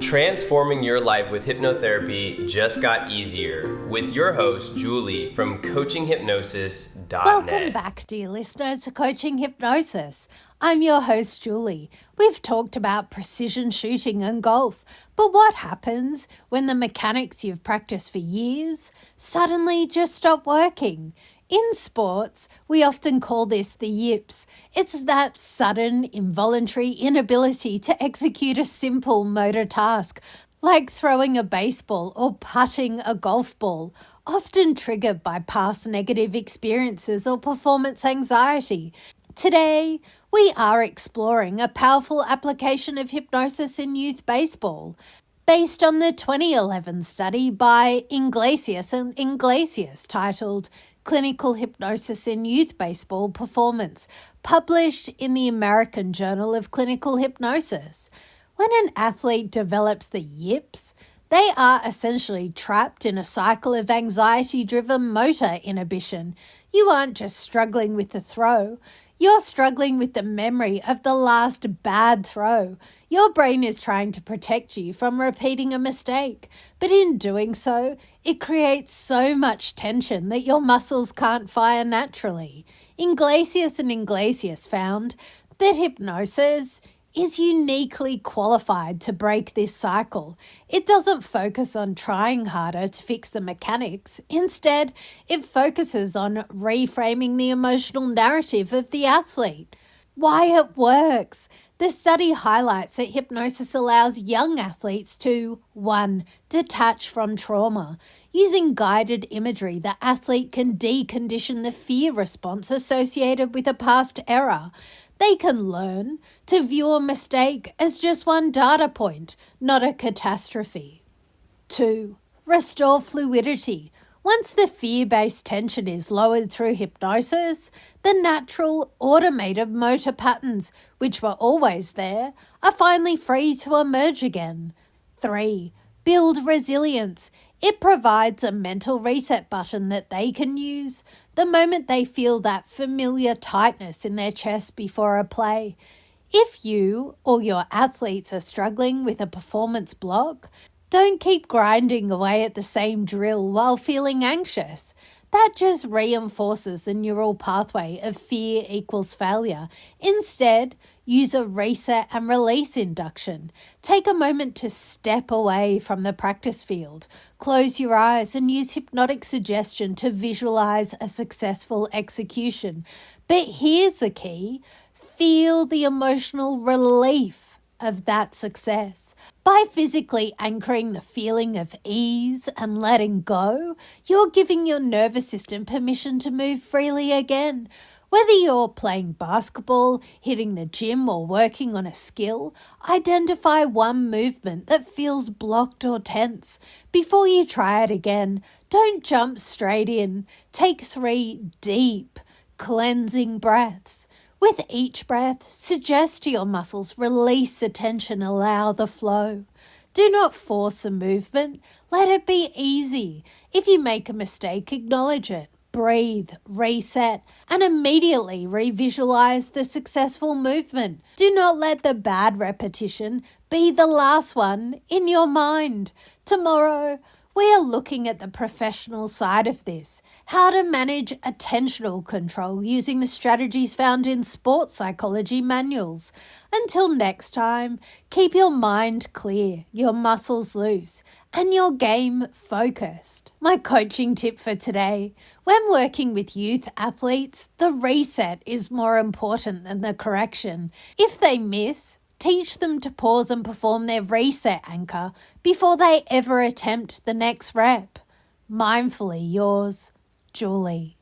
Transforming your life with hypnotherapy just got easier with your host, Julie from CoachingHypnosis.net. Welcome back, dear listener, to Coaching Hypnosis. I'm your host, Julie. We've talked about precision shooting and golf, but what happens when the mechanics you've practiced for years suddenly just stop working? In sports, we often call this the yips. It's that sudden, involuntary inability to execute a simple motor task, like throwing a baseball or putting a golf ball, often triggered by past negative experiences or performance anxiety. Today, we are exploring a powerful application of hypnosis in youth baseball, based on the 2011 study by Iglesias and Iglesias titled Clinical Hypnosis in Youth Baseball Performance, published in the American Journal of Clinical Hypnosis. When an athlete develops the yips, they are essentially trapped in a cycle of anxiety-driven motor inhibition. You aren't just struggling with the throw, you're struggling with the memory of the last bad throw. Your brain is trying to protect you from repeating a mistake, but in doing so, it creates so much tension that your muscles can't fire naturally. Iglesias and Iglesias found that hypnosis is uniquely qualified to break this cycle. It doesn't focus on trying harder to fix the mechanics. Instead, it focuses on reframing the emotional narrative of the athlete. Why it works. The study highlights that hypnosis allows young athletes to 1. Detach from trauma. Using guided imagery, the athlete can decondition the fear response associated with a past error. They can learn to view a mistake as just one data point, not a catastrophe. 2. Restore fluidity. Once the fear-based tension is lowered through hypnosis, the natural, automated motor patterns, which were always there, are finally free to emerge again. 3. Build resilience. It provides a mental reset button that they can use the moment they feel that familiar tightness in their chest before a play. If you or your athletes are struggling with a performance block, don't keep grinding away at the same drill while feeling anxious. That just reinforces the neural pathway of fear equals failure. Instead, use a reset and release induction. Take a moment to step away from the practice field. Close your eyes and use hypnotic suggestion to visualize a successful execution. But here's the key: feel the emotional relief of that success. By physically anchoring the feeling of ease and letting go, you're giving your nervous system permission to move freely again. Whether you're playing basketball, hitting the gym, or working on a skill, identify one movement that feels blocked or tense. Before you try it again, don't jump straight in. Take 3 deep, cleansing breaths. With each breath, suggest to your muscles, release the tension, allow the flow. Do not force a movement. Let it be easy. If you make a mistake, acknowledge it. Breathe, reset, and immediately revisualize the successful movement. Do not let the bad repetition be the last one in your mind. Tomorrow, we are looking at the professional side of this, how to manage attentional control using the strategies found in sports psychology manuals. Until next time, keep your mind clear, your muscles loose, and your game focused. My coaching tip for today: when working with youth athletes, the reset is more important than the correction. If they miss, teach them to pause and perform their reset anchor before they ever attempt the next rep. Mindfully yours, Julie.